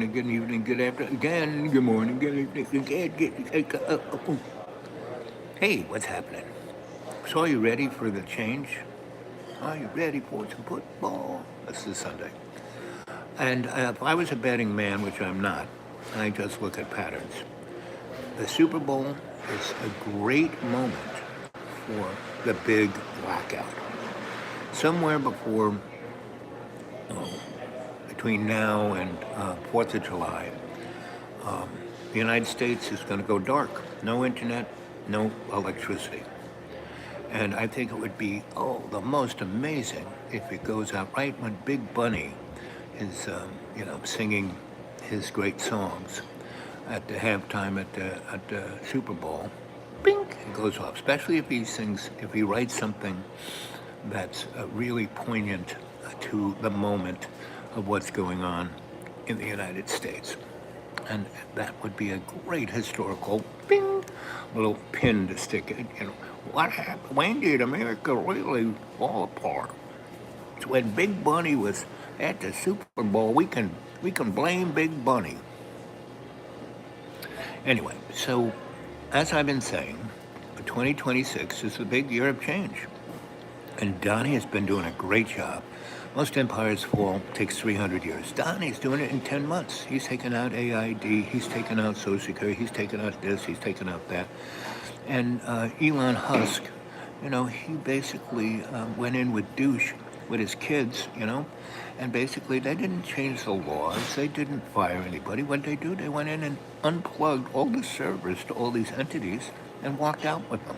good evening, good afternoon, again, good morning, good evening, Hey, what's happening? So, are you ready for the change? Are you ready for some football? This is Sunday. And if I was a betting man, which I'm not, I just look at patterns. The Super Bowl is a great moment for the big blackout. Somewhere between now and 4th of July, the United States is going to go dark. No internet, no electricity. And I think it would be, the most amazing if it goes out right when Big Bunny is, singing his great songs at the halftime at the Super Bowl. Bink, it goes off. Especially if he writes something that's really poignant to the moment of what's going on in the United States. And that would be a great historical bing, little pin to stick it. What happened? When did America really fall apart? It's when Big Bunny was at the Super Bowl. We can blame Big Bunny. Anyway, so as I've been saying, 2026 is the big year of change. And Donnie has been doing a great job. Most empires fall takes 300 years. Donnie's doing it in 10 months. He's taken out AID, he's taken out Social Security, he's taken out this, he's taken out that. And Elon Husk, he basically went in with douche with his kids, and basically they didn't change the laws. They didn't fire anybody. What they do, they went in and unplugged all the servers to all these entities and walked out with them.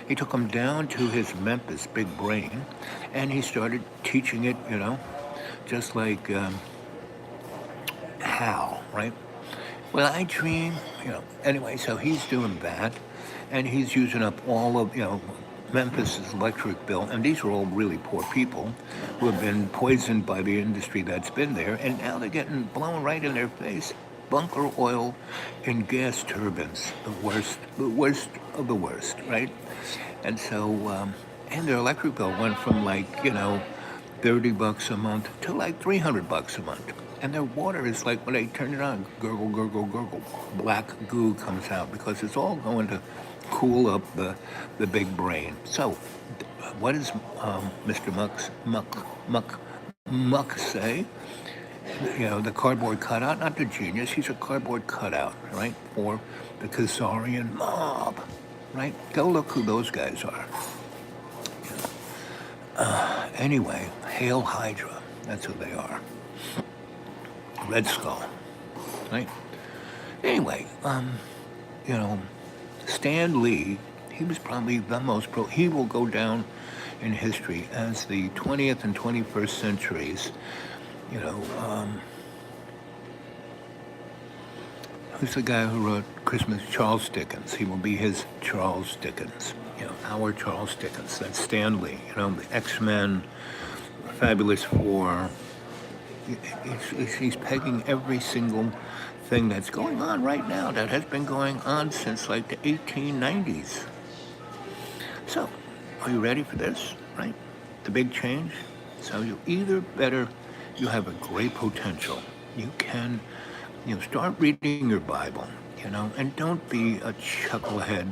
He took them down to his Memphis big brain, and he started teaching it, just like how, right? Well, I dream, Anyway, so he's doing that, and he's using up all of, Memphis's electric bill, and these are all really poor people who have been poisoned by the industry that's been there, and now they're getting blown right in their face. Bunker oil and gas turbines, the worst of the worst, right? And so, and their electric bill went from $30 a month to like $300 a month. And their water is like when they turn it on, gurgle, gurgle, gurgle, black goo comes out because it's all going to cool up the big brain. So, what does Mr. Muck say? The cardboard cutout, not the genius, he's a cardboard cutout, right, for the Khazarian mob, right? Go look who those guys are. Anyway, Hail Hydra, that's who they are. Red Skull, right? Anyway, Stan Lee, he was probably the most he will go down in history as the 20th and 21st centuries, who's the guy who wrote Christmas? Charles Dickens. He will be his Charles Dickens. Our Charles Dickens. That's Stan Lee. The X-Men, Fabulous Four. He's pegging every single thing that's going on right now that has been going on since like the 1890s. So, are you ready for this, right? The big change? So you have a great potential. You can, start reading your Bible, and don't be a chucklehead.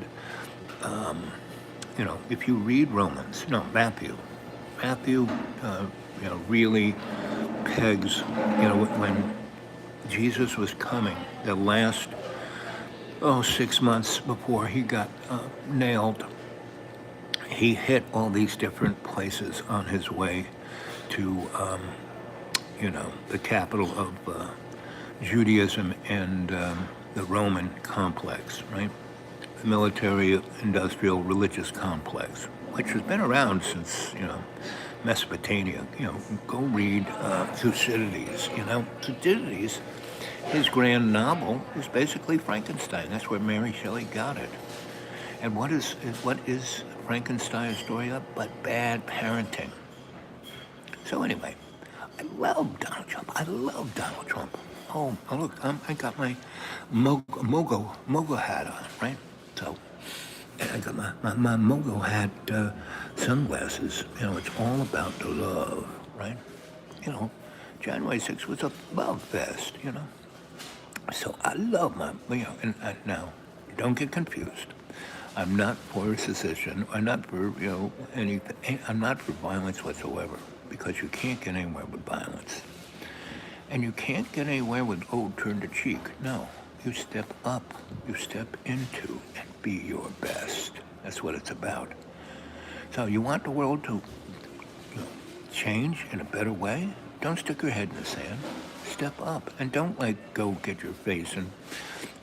If you read Romans, no, Matthew, really pegs, when Jesus was coming, the last, 6 months before he got nailed, he hit all these different places on his way to, the capital of Judaism and the Roman complex, right? The military, industrial, religious complex, which has been around since, Mesopotamia. Go read Thucydides. Thucydides, his grand novel is basically Frankenstein. That's where Mary Shelley got it. And what is Frankenstein's story of? But bad parenting. So anyway, I love Donald Trump. Oh, look, I got my Mogo hat on, right? So, and I got my Mogo hat sunglasses. It's all about the love, right? January 6th was a love fest, So I love and now, don't get confused. I'm not for secession. I'm not for, anything. I'm not for violence whatsoever because you can't get anywhere with violence. And you can't get anywhere with, oh, turn the cheek. No, you step up. You step into and be your best. That's what it's about. So you want the world to change in a better way? Don't stick your head in the sand. Step up and don't go get your face and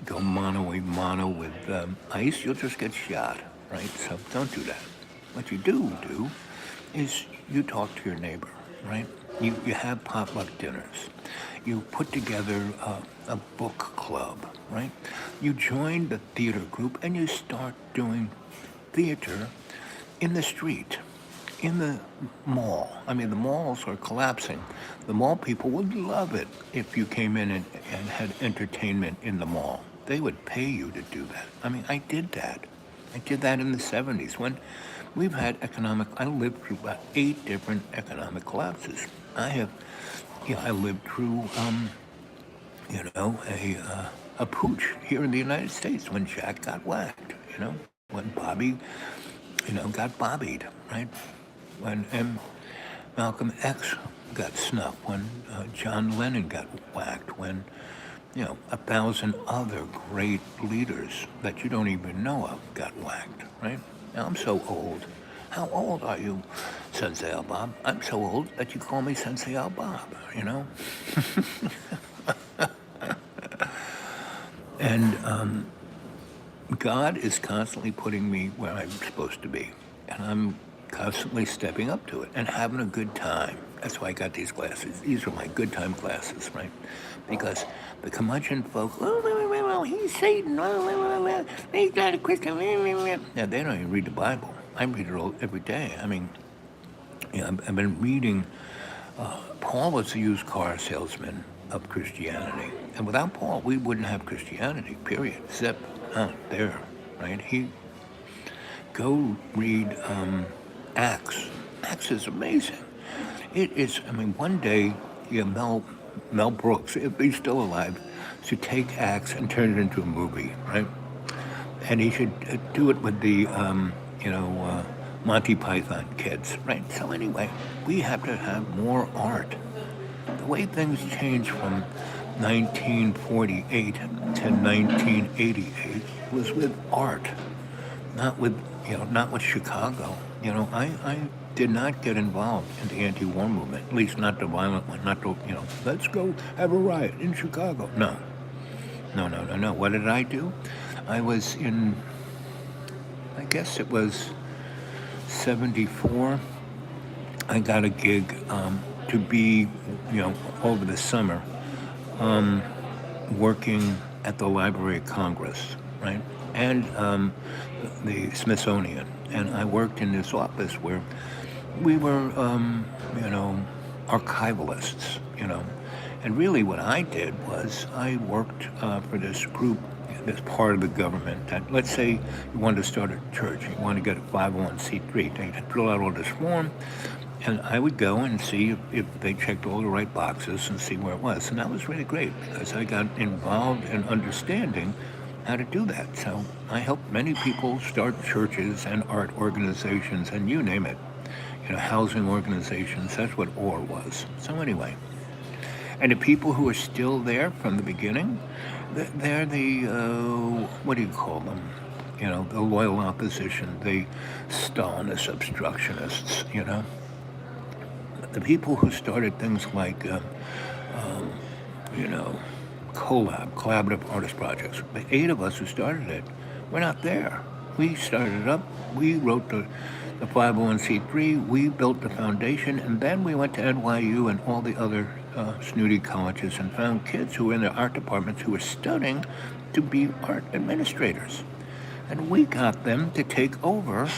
go mano a mano with ice. You'll just get shot, right? So don't do that. What you do is you talk to your neighbor, right? You have potluck dinners. You put together a book club, right? You join the theater group and you start doing theater in the street, in the mall. I mean, the malls are collapsing. The mall people would love it if you came in and had entertainment in the mall. They would pay you to do that. I mean, I did that. I did that in the 70s when we've had I lived through about 8 different economic collapses. I lived through, a pooch here in the United States when Jack got whacked, when Bobby, got bobbied, right? When Malcolm X got snuffed, when John Lennon got whacked, when, 1,000 other great leaders that you don't even know of got whacked, right? Now, I'm so old. How old are you, Sensie Owl Bob? I'm so old that you call me Sensie Owl Bob, And God is constantly putting me where I'm supposed to be. And I'm constantly stepping up to it and having a good time. That's why I got these glasses. These are my good time glasses, right? Because the curmudgeon folk, well, he's Satan. He's not a Christian. Yeah, they don't even read the Bible. I read it all every day. I mean, I've been reading. Paul was a used car salesman of Christianity. And without Paul, we wouldn't have Christianity, period. Zip out there, right? Go read Acts. Acts is amazing. It is, one day, Mel Brooks, if he's still alive, should take Acts and turn it into a movie, right? And he should do it with the, Monty Python kids, right? So anyway, we have to have more art. The way things changed from 1948 to 1988 was with art, not with Chicago. I did not get involved in the anti-war movement, at least not the violent one, not the, let's go have a riot in Chicago. No. What did I do? I was in, I guess it was 74. I got a gig to be, over the summer, working at the Library of Congress, right? And the Smithsonian. And I worked in this office where we were, archivalists, And really what I did was I worked for this group, this part of the government that, let's say you wanted to start a church, you want to get a 501c3, they'd fill out all this form, and I would go and see if they checked all the right boxes and see where it was. And that was really great because I got involved in understanding how to do that. So I helped many people start churches and art organizations and you name it, housing organizations. That's what OR was. So anyway, and the people who are still there from the beginning, they're the, what do you call them? The loyal opposition, the Stalinist obstructionists, The people who started things like, collaborative artist projects. The 8 of us who started it, we're not there. We started it up, we wrote the 501c3, we built the foundation, and then we went to NYU and all the other snooty colleges and found kids who were in the art departments who were studying to be art administrators. And we got them to take over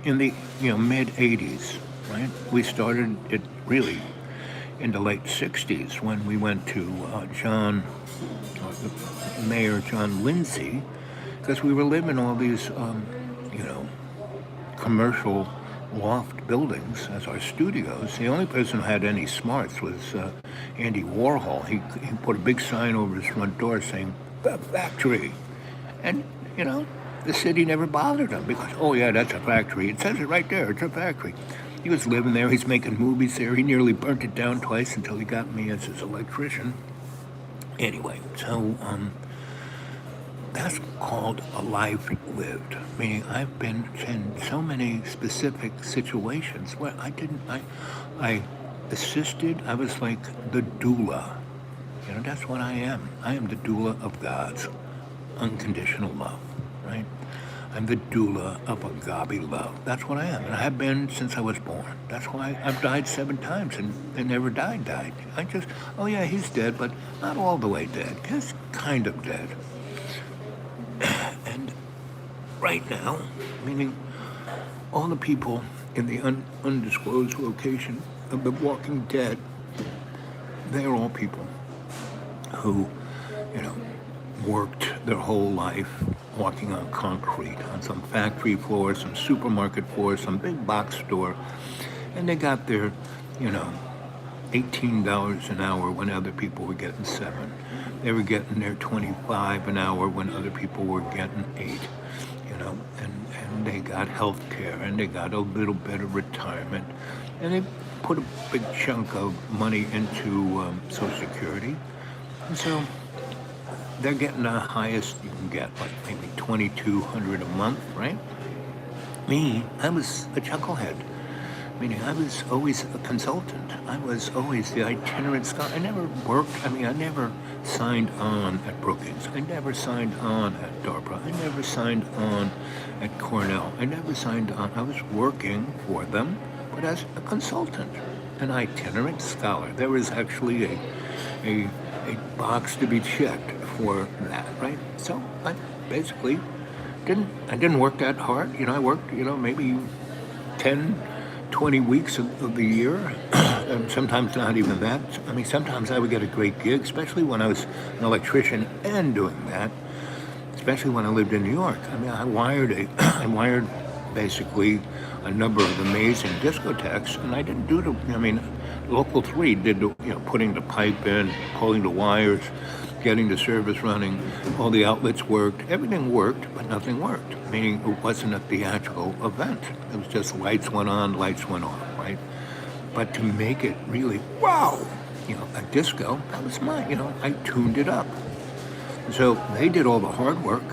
in the mid-'80s, right? We started it really in the late 60s when we went to Mayor John Lindsay, because we were living all these, commercial loft buildings as our studios. The only person who had any smarts was Andy Warhol. He put a big sign over his front door saying, "The factory." And, the city never bothered him because, oh, yeah, that's a factory. It says it right there. It's a factory. He was living there. He's making movies there. He nearly burnt it down twice until he got me as his electrician. Anyway, so that's called a life lived. Meaning I've been in so many specific situations where I assisted. I was like the doula. That's what I am. I am the doula of God's unconditional love, right? I'm the doula of agape love. That's what I am. And I have been since I was born. That's why I've died 7 times and never died. I just, oh yeah, he's dead, but not all the way dead. He's kind of dead. And right now, meaning all the people in the undisclosed location of the Walking Dead, they're all people who, worked their whole life walking on concrete, on some factory floor, some supermarket floor, some big box store, and they got their, $18 an hour when other people were getting 7. They were getting their 25 an hour when other people were getting 8, and they got health care, and they got a little bit of retirement, and they put a big chunk of money into Social Security, and so they're getting the highest you can get, like maybe $2,200 a month, right? Me, I was a chucklehead. Meaning I was always a consultant. I was always the itinerant scholar. I never worked. I never signed on at Brookings. I never signed on at DARPA. I never signed on at Cornell. I never signed on. I was working for them, but as a consultant, an itinerant scholar. There was actually a box to be checked for that, right? So I basically didn't work that hard. I worked, maybe 10, 20 weeks of the year, and sometimes not even that. Sometimes I would get a great gig, especially when I was an electrician and doing that, especially when I lived in New York. I wired basically a number of amazing discotheques, and I didn't do Local 3 did putting the pipe in, pulling the wires, getting the service running, all the outlets worked, everything worked, but nothing worked, meaning it wasn't a theatrical event. It was just lights went on, lights went off, right? But to make it really, wow, a disco, that was mine, I tuned it up. So they did all the hard work.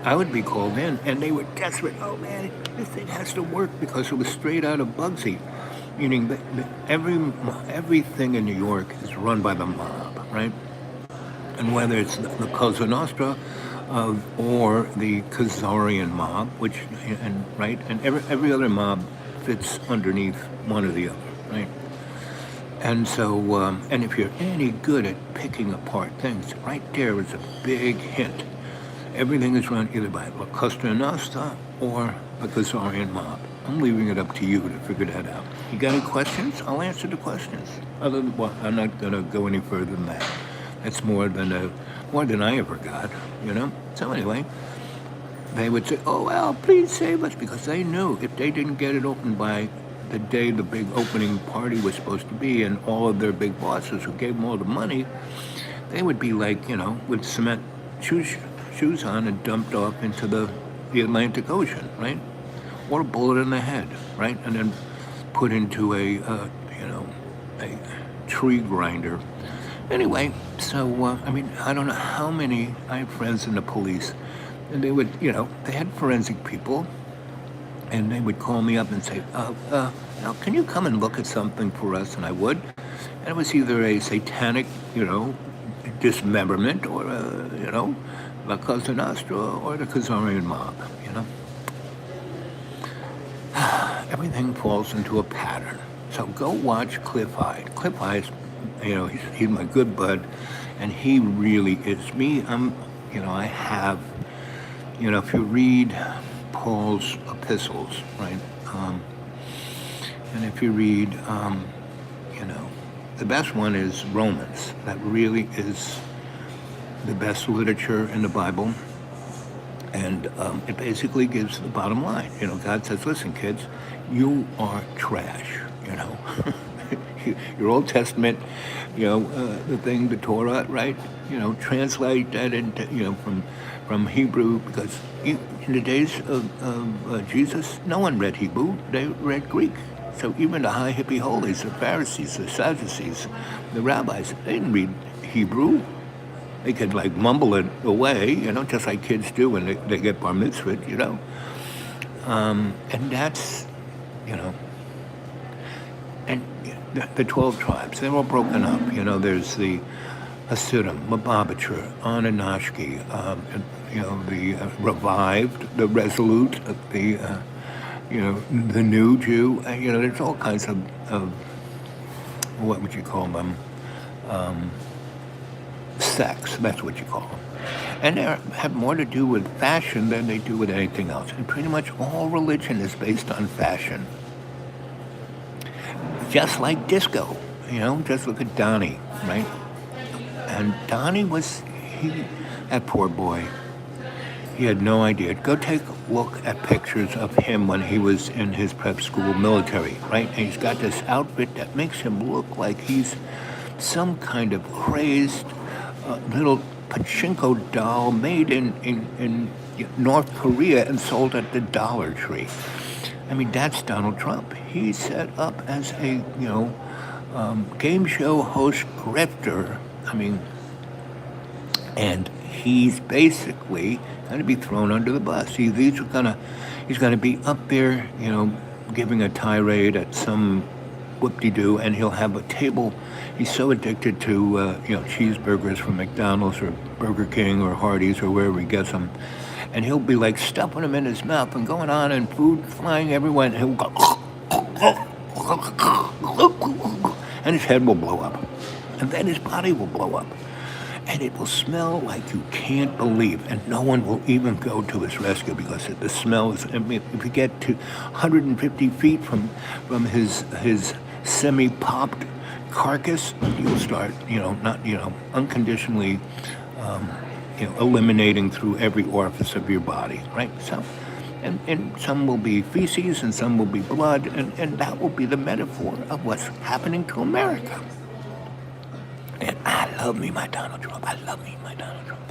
I would be called in, and they were desperate. Oh man, this thing has to work because it was straight out of Bugsy. Meaning that everything in New York is run by the mob, right? And whether it's the Cosa Nostra or the Khazarian mob, and every other mob fits underneath one or the other, right? And so, and if you're any good at picking apart things, right there is a big hint. Everything is run either by the Cosa Nostra or the Khazarian mob. I'm leaving it up to you to figure that out. You got any questions? I'll answer the questions. I'm not going to go any further than that. That's more than I ever got, So anyway, they would say, "Oh well, please save us," because they knew if they didn't get it open by the day the big opening party was supposed to be, and all of their big bosses who gave them all the money, they would be like, with cement shoes on and dumped off into the Atlantic Ocean, right? Or a bullet in the head, right? And then put into a tree grinder. Anyway, so, I don't know how many, I have friends in the police, and they would, they had forensic people, and they would call me up and say, can you come and look at something for us? And I would. And it was either a satanic, dismemberment or, La Cosa Nostra or the Khazarian mob, Everything falls into a pattern. So go watch Cliff Hyde. Cliff Hyde, he's my good bud, and he really is me. I have, if you read Paul's epistles, right, and if you read, the best one is Romans. That really is the best literature in the Bible. And it basically gives the bottom line. God says, listen, kids, you are trash, Your Old Testament, the thing, the Torah, right? Translate that into, from Hebrew, because in the days of Jesus, no one read Hebrew, they read Greek. So even the high hippie holies, the Pharisees, the Sadducees, the rabbis, they didn't read Hebrew. They could like mumble it away, just like kids do when they get bar mitzvah, And that's, and the 12 tribes, they're all broken up. There's the Hasidim, Lubavitcher, Ananashki, the revived, the resolute, the new Jew. There's all kinds of what would you call them? Sects, that's what you call them. And they have more to do with fashion than they do with anything else. And pretty much all religion is based on fashion. Just like disco, just look at Donnie, right? And Donnie that poor boy, he had no idea. Go take a look at pictures of him when he was in his prep school military, right? And he's got this outfit that makes him look like he's some kind of crazed little pachinko doll made in North Korea and sold at the Dollar Tree. I mean, that's Donald Trump. He's set up as a, game show host grifter. And he's basically going to be thrown under the bus. He's going to be up there, giving a tirade at some whoop-de-doo, and he'll have a table. He's so addicted to, cheeseburgers from McDonald's or Burger King or Hardee's or wherever he gets them. And he'll be like stuffing them in his mouth and going on and food flying everywhere. And he'll go, and his head will blow up. And then his body will blow up. And it will smell like you can't believe. And no one will even go to his rescue because the smell is, if you get to 150 feet from his semi-popped carcass, you'll start, unconditionally, eliminating through every orifice of your body, right? So, and some will be feces and some will be blood, and that will be the metaphor of what's happening to America. And I love me my Donald Trump. I love me my Donald Trump.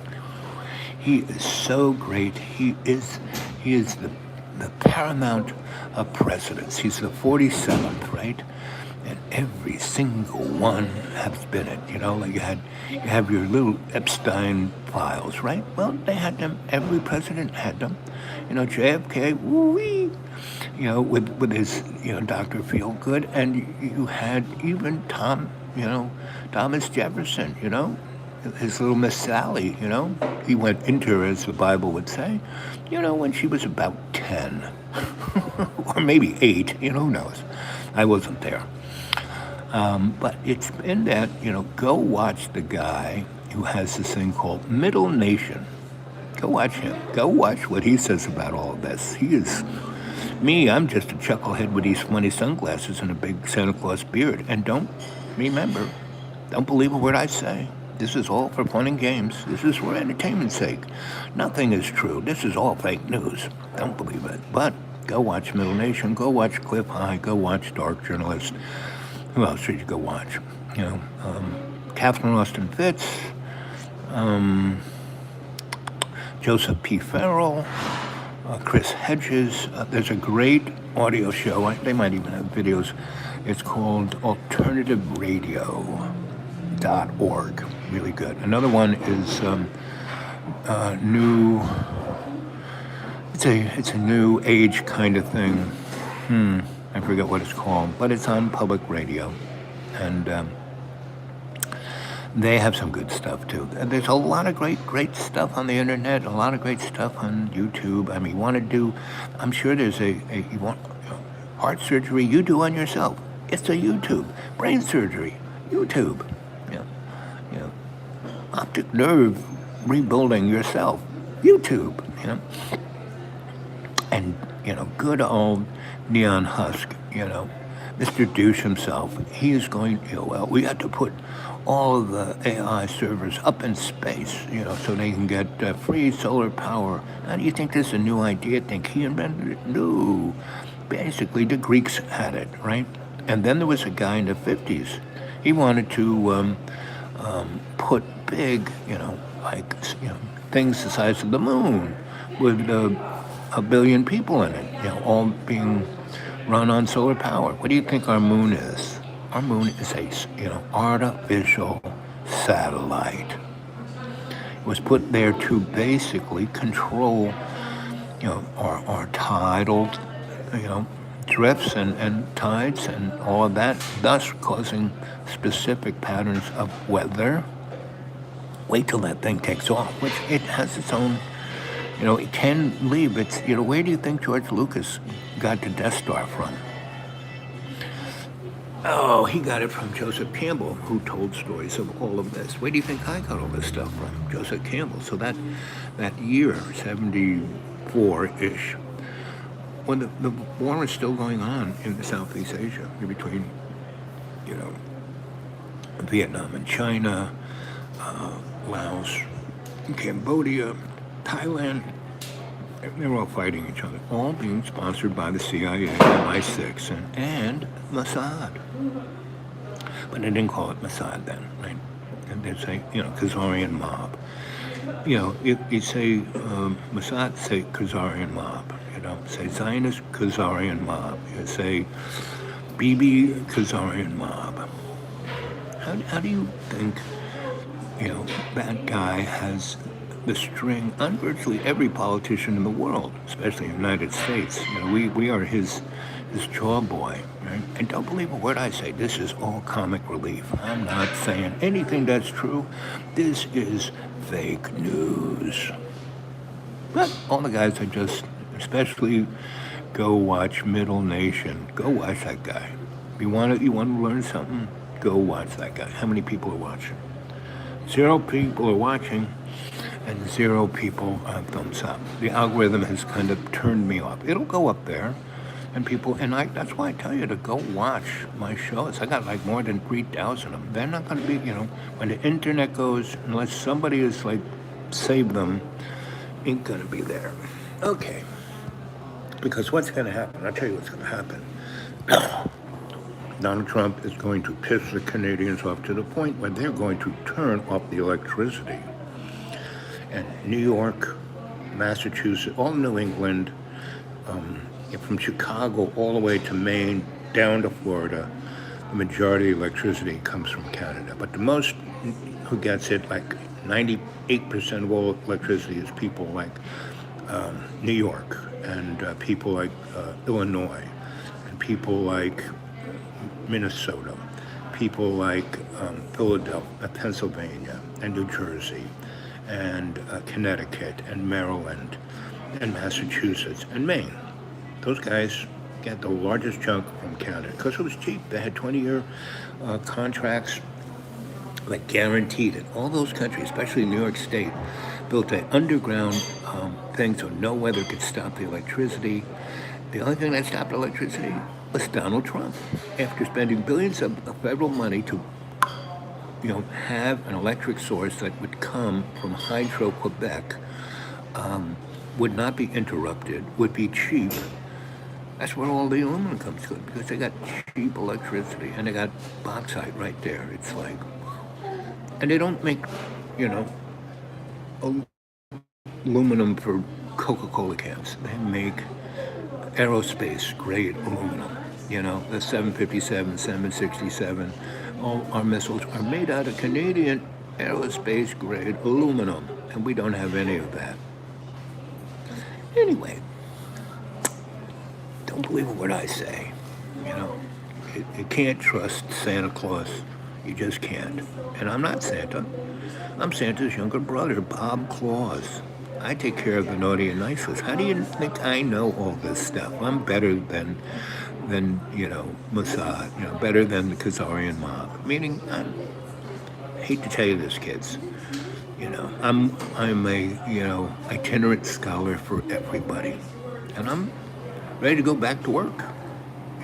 He is so great. He is the paramount of presidents. He's the 47th, right? And every single one has been it. Like you have your little Epstein files, right? Well, they had them. Every president had them. JFK, woo-wee, with his, Dr. Feelgood, and you had even Thomas Jefferson, his little Miss Sally, he went into her, as the Bible would say, when she was about 10, or maybe 8, who knows? I wasn't there. But it's in that, go watch the guy who has this thing called Middle Nation. Go watch him. Go watch what he says about all of this. He is... Me, I'm just a chucklehead with these funny sunglasses and a big Santa Claus beard. And don't believe a word I say. This is all for fun and games. This is for entertainment's sake. Nothing is true. This is all fake news. Don't believe it. But go watch Middle Nation. Go watch Cliff High. Go watch Dark Journalist. Who else should you go watch? Catherine Austin Fitz, Joseph P. Farrell, Chris Hedges. There's a great audio show. They might even have videos. It's called alternativeradio.org. Really good. Another one is new. It's a new age kind of thing. I forget what it's called, but it's on public radio, and they have some good stuff too. And there's a lot of great stuff on the internet, a lot of great stuff on YouTube. You want to do? I'm sure there's you want heart surgery you do on yourself. It's a YouTube. Brain surgery, YouTube. Optic nerve rebuilding yourself, YouTube. And good old Neon Husk, Mr. Douche himself, he is going, well, we have to put all of the AI servers up in space, so they can get free solar power. How do you think this is a new idea? Think he invented it? No. Basically, the Greeks had it, right? And then there was a guy in the 50s. He wanted to put big, like, things the size of the moon with a billion people in it, all being run on solar power. What do you think our moon is? Our moon is a, artificial satellite. It was put there to basically control, our tidal, drifts and tides and all of that, thus causing specific patterns of weather. Wait till that thing takes off, which it has its own, it can leave. It's, where do you think George Lucas got the Death Star from? Oh, he got it from Joseph Campbell, who told stories of all of this. Where do you think I got all this stuff from? Joseph Campbell. So that year, 74-ish, when the war is still going on in Southeast Asia, between, Vietnam and China, Laos, Cambodia, Thailand, they're all fighting each other, all being sponsored by the CIA, MI6, and Mossad. But they didn't call it Mossad then, right? And they'd say, Khazarian mob. You say Mossad, say Khazarian mob. Say Zionist Khazarian mob. You say Bibi Khazarian mob. How do you think, that guy has the string on virtually every politician in the world, especially in the United States? We are his jaw boy, right? And don't believe a word I say. This is all comic relief. I'm not saying anything that's true. This is fake news. But all the guys are just, especially go watch Middle Nation. Go watch that guy. You want to learn something? Go watch that guy. How many people are watching? 0 people are watching, and 0 people thumbs up. The algorithm has kind of turned me off. It'll go up there, and people, that's why I tell you to go watch my shows. I got like more than 3,000 of them. They're not going to be, when the internet goes, unless somebody is like, save them, ain't going to be there. Okay. Because what's going to happen? I'll tell you what's going to happen. Donald Trump is going to piss the Canadians off to the point where they're going to turn off the electricity. And New York, Massachusetts, all New England, from Chicago all the way to Maine, down to Florida, the majority of electricity comes from Canada. But the most who gets it, like 98% of all electricity, is people like New York and people like Illinois and people like Minnesota, people like Philadelphia, Pennsylvania, and New Jersey, and Connecticut, and Maryland, and Massachusetts, and Maine. Those guys get the largest chunk from Canada because it was cheap. They had 20-year contracts, like guaranteed it. All those countries, especially New York State, built an underground thing so no weather could stop the electricity. The only thing that stopped electricity was Donald Trump. After spending billions of federal money to, have an electric source that would come from Hydro Quebec, would not be interrupted, would be cheap. That's where all the aluminum comes to, because they got cheap electricity and they got bauxite right there. It's like, and they don't make, aluminum for Coca-Cola cans. They make aerospace grade aluminum. The 757, 767, all our missiles are made out of Canadian aerospace grade aluminum, and we don't have any of that. Anyway, don't believe a word I say. You can't trust Santa Claus. You just can't. And I'm not Santa. I'm Santa's younger brother, Bob Claus. I take care of the naughty and nice list. How do you think I know all this stuff? I'm better than Mossad, better than the Khazarian mob. Meaning, I hate to tell you this, kids. I'm a itinerant scholar for everybody, and I'm ready to go back to work.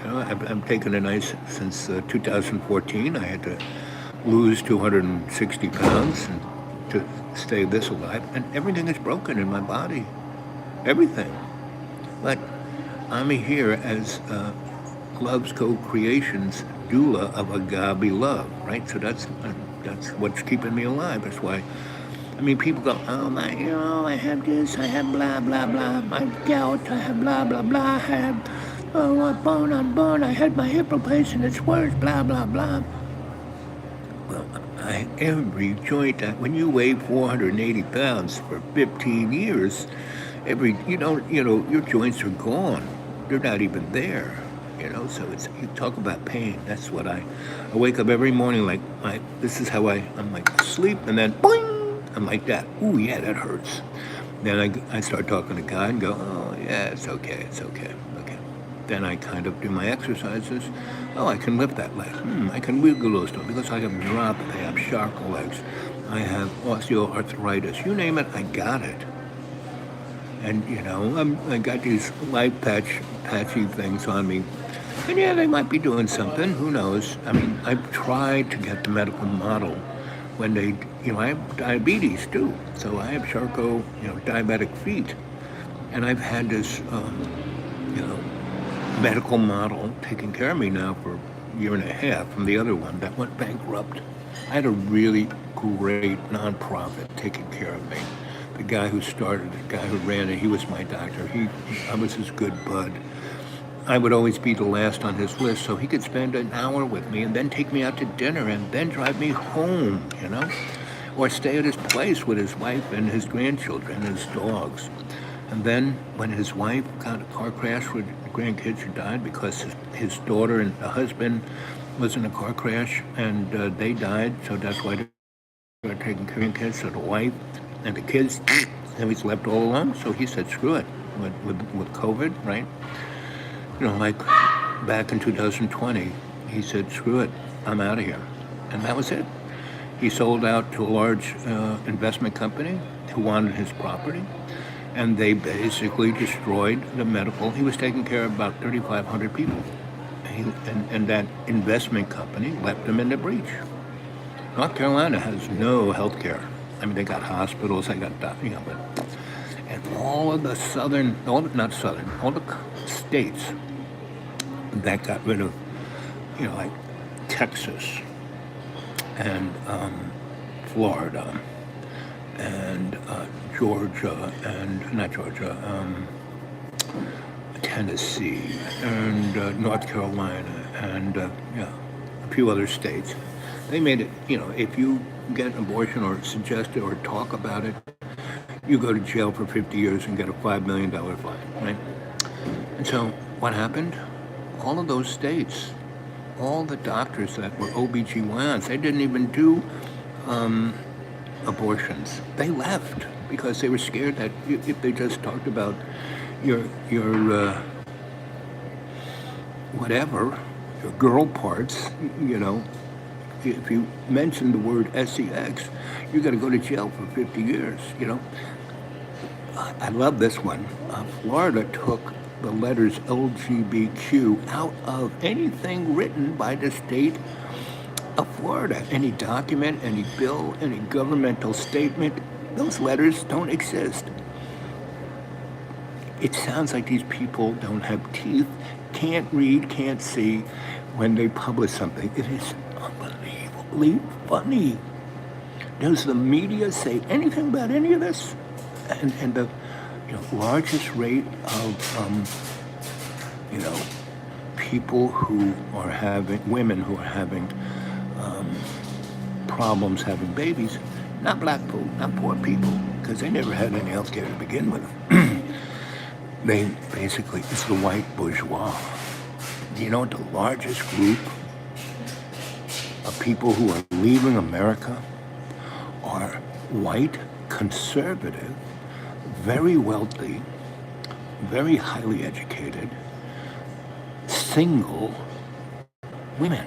I'm taking a nice since 2014. I had to lose 260 pounds and to stay this alive, and everything is broken in my body. Everything. But I'm here as Love's Co-Creations doula of Agape love, right? So that's what's keeping me alive. That's why. I mean, people go, oh my, I have this, I have blah blah blah, I have gout, I have blah blah blah, I have bone on bone, I had my hip replaced and it's worse, blah blah blah. Well, every joint, when you weigh 480 pounds for 15 years, your joints are gone. They're not even there. So you talk about pain. That's what I wake up every morning this is how I'm like asleep, and then boing, I'm like that. Ooh, yeah, that hurts. Then I start talking to God and go, oh yeah, it's okay. Okay. Then I kind of do my exercises. Oh, I can lift that leg. I can wiggle those toes because I have neuropathy, I have shark legs, I have osteoarthritis. You name it, I got it. And I got these life patchy things on me. And yeah, they might be doing something. Who knows? I mean, I've tried to get the medical model when they, I have diabetes too. So I have diabetic feet. And I've had this, medical model taking care of me now for a year and a half from the other one that went bankrupt. I had a really great nonprofit taking care of me. The guy who started it, the guy who ran it, he was my doctor. I was his good bud. I would always be the last on his list, so he could spend an hour with me and then take me out to dinner and then drive me home, or stay at his place with his wife and his grandchildren and his dogs. And then when his wife got a car crash with the grandkids who died because his daughter and the husband was in a car crash and they died, so that's why they were taking care of the kids, so the wife and the kids, and he's left all alone. So he said, screw it, with COVID, right? Like back in 2020, he said, screw it, I'm out of here. And that was it. He sold out to a large investment company who wanted his property, and they basically destroyed the medical. He was taking care of about 3,500 people. And that investment company left him in the breach. North Carolina has no health care. I mean, they got hospitals, and all of the all the states that got rid of, like Texas and Florida and Georgia and not Georgia, Tennessee and North Carolina and a few other states. They made it, if you get an abortion or suggest it or talk about it, you go to jail for 50 years and get a $5 million fine, right? And so what happened? All of those states, all the doctors that were OBGYNs, they didn't even do abortions. They left because they were scared that if they just talked about your whatever, your girl parts, if you mention the word sex, you're going to go to jail for 50 years, I love this one. Florida took the letters LGBTQ out of anything written by the state of Florida. Any document, any bill, any governmental statement, those letters don't exist. It sounds like these people don't have teeth, can't read, can't see when they publish something. It is unbelievably funny. Does the media say anything about any of this? And the largest rate of people who are having, women who are having problems having babies, not black people, not poor people, because they never had any health care to begin with. They basically, it's the white bourgeois. Do you know what the largest group of people who are leaving America are? White, conservative, very wealthy, very highly educated, single women.